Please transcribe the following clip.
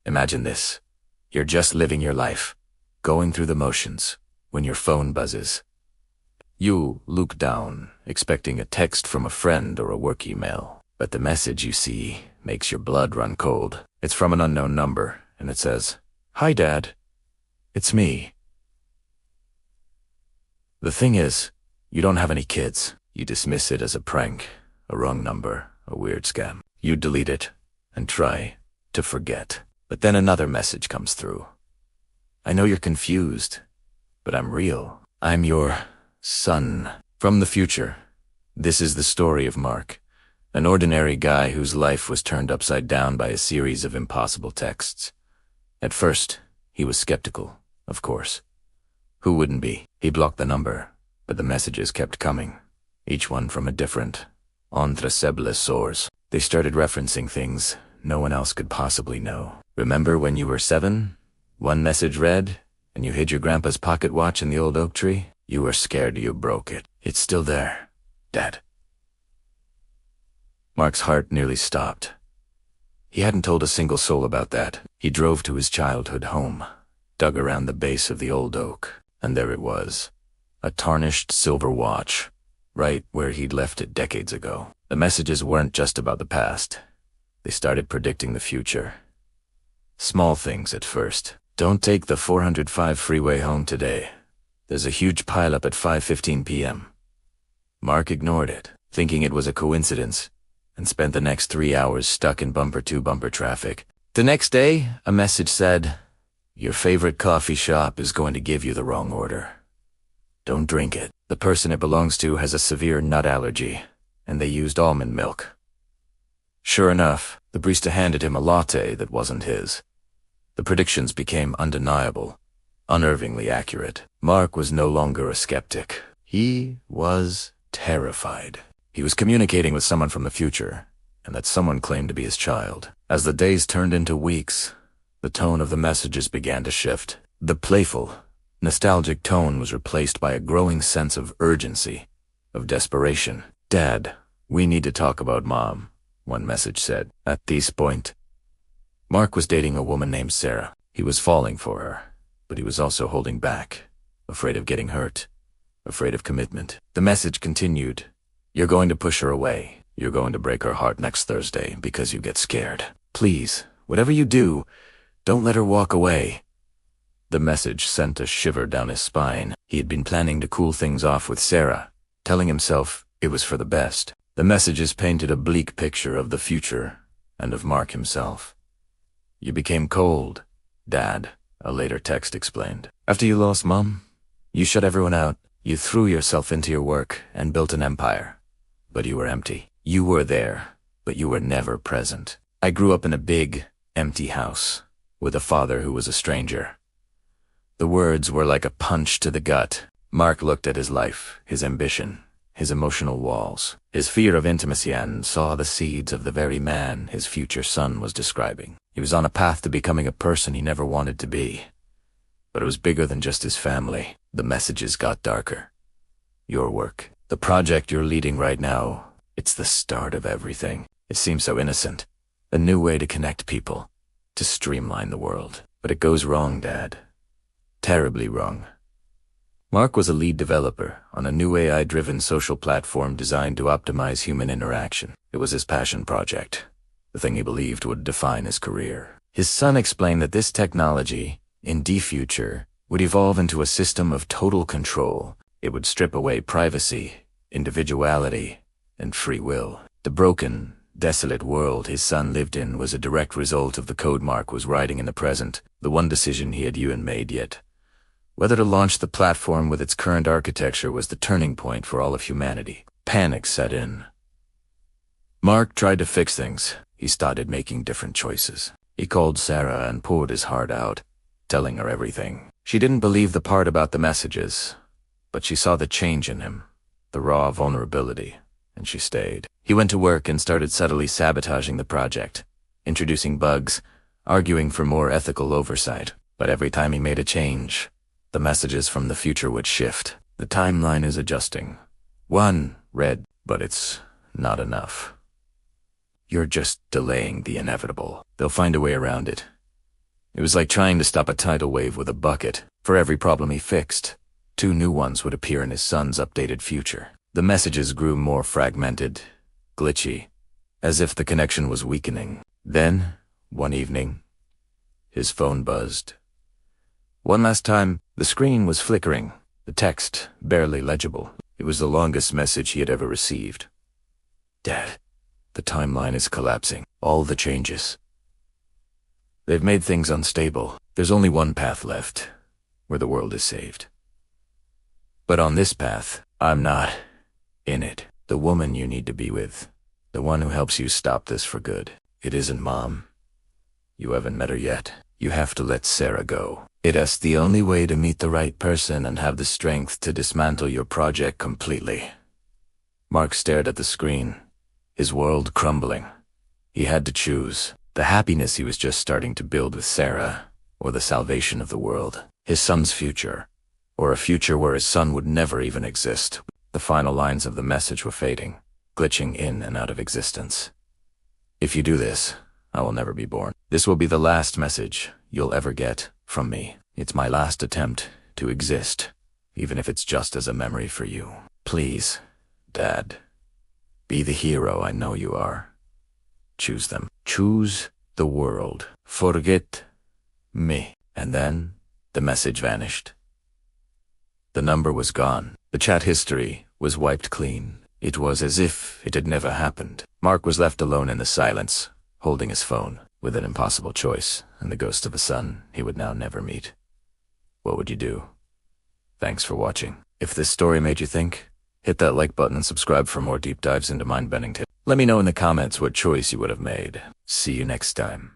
Imagine this. You're just living your life, going through the motions, when your phone buzzes. You look down, expecting a text from a friend or a work email, but the message you see makes your blood run cold. It's from an unknown number, and it says, "Hi, Dad. It's me." The thing is, you don't have any kids. You dismiss it as a prank, a wrong number, a weird scam. You delete it and try to forget. But then another message comes through. "I know you're confused, but I'm real. I'm your son from the future." This is the story of Mark, an ordinary guy whose life was turned upside down by a series of impossible texts. At first, he was skeptical, of course. Who wouldn't be? He blocked the number, but the messages kept coming, each one from a different, intracerebral source. They started referencing things no one else could possibly know. "Remember when you were 7? One message read, and you hid your grandpa's pocket watch in the old oak tree? You were scared you broke it. It's still there, Dad." Mark's heart nearly stopped. He hadn't told a single soul about that. He drove to his childhood home, dug around the base of the old oak, and there it was, a tarnished silver watch, right where he'd left it decades ago. The messages weren't just about the past. They started predicting the future. Small things at first. "Don't take the 405 freeway home today. There's a huge pileup at 5:15 p.m. Mark ignored it, thinking it was a coincidence, and spent the next 3 hours stuck in bumper-to-bumper traffic. The next day, a message said, "Your favorite coffee shop is going to give you the wrong order. Don't drink it. The person it belongs to has a severe nut allergy, and they used almond milk." Sure enough, the barista handed him a latte that wasn't his. The predictions became undeniable, unnervingly accurate. Mark was no longer a skeptic. He was terrified. He was communicating with someone from the future, and that someone claimed to be his child. As the days turned into weeks, the tone of the messages began to shift. The playful, nostalgic tone was replaced by a growing sense of urgency, of desperation. "Dad, we need to talk about Mom," one message said. At this point, Mark was dating a woman named Sarah. He was falling for her, but he was also holding back, afraid of getting hurt, afraid of commitment. The message continued, "You're going to push her away. You're going to break her heart next Thursday because you get scared. Please, whatever you do, don't let her walk away." The message sent a shiver down his spine. He had been planning to cool things off with Sarah, telling himself it was for the best. The messages painted a bleak picture of the future and of Mark himself. "You became cold, Dad," a later text explained. "After you lost Mom, you shut everyone out. You threw yourself into your work and built an empire. But you were empty. You were there, but you were never present. I grew up in a big, empty house, with a father who was a stranger." The words were like a punch to the gut. Mark looked at his life, his ambition, his emotional walls, his fear of intimacy, and saw the seeds of the very man his future son was describing. He was on a path to becoming a person he never wanted to be. But it was bigger than just his family. The messages got darker. "Your work, the project you're leading right now, it's the start of everything. It seems so innocent. A new way to connect people, to streamline the world. But it goes wrong, Dad. Terribly wrong." Mark was a lead developer on a new AI-driven social platform designed to optimize human interaction. It was his passion project, the thing he believed would define his career. His son explained that this technology, in the future, would evolve into a system of total control. It would strip away privacy, individuality, and free will. The broken, desolate world his son lived in was a direct result of the code Mark was writing in the present, the one decision he had made yet. Whether to launch the platform with its current architecture was the turning point for all of humanity. Panic set in. Mark tried to fix things. He started making different choices. He called Sarah and poured his heart out, telling her everything. She didn't believe the part about the messages, but she saw the change in him, the raw vulnerability, and she stayed. He went to work and started subtly sabotaging the project, introducing bugs, arguing for more ethical oversight. But every time he made a change, the messages from the future would shift. "The timeline is adjusting." One read, "But it's not enough. You're just delaying the inevitable. They'll find a way around it. It was like trying to stop a tidal wave with a bucket. For every problem he fixed, 2 new ones would appear in his son's updated future. The messages grew more fragmented, glitchy, as if the connection was weakening. Then, one evening, his phone buzzed. One last time, the screen was flickering, the text barely legible. It was the longest message he had ever received. Dad, the timeline is collapsing. All the changes. They've made things unstable. There's only one path left, where the world is saved. But on this path, I'm not in it. The woman you need to be with, the one who helps you stop this for good, it isn't Mom. You haven't met her yet. You have to let Sarah go. It's the only way to meet the right person and have the strength to dismantle your project completely. Mark stared at the screen, his world crumbling. He had to choose the happiness he was just starting to build with Sarah, or the salvation of the world, his son's future, or a future where his son would never even exist. The final lines of the message were fading, glitching in and out of existence. If you do this, I will never be born. This will be the last message you'll ever get from me. It's my last attempt to exist, even if it's just as a memory for you. Please, Dad, be the hero I know you are. Choose them. Choose the world. Forget me. And then the message vanished. The number was gone. The chat history was wiped clean. It was as if it had never happened. Mark was left alone in the silence, holding his phone, with an impossible choice and the ghost of a son he would now never meet. What would you do? Thanks for watching. If this story made you think, hit that like button and subscribe for more deep dives into mind-bending tips. Let me know in the comments what choice you would have made. See you next time.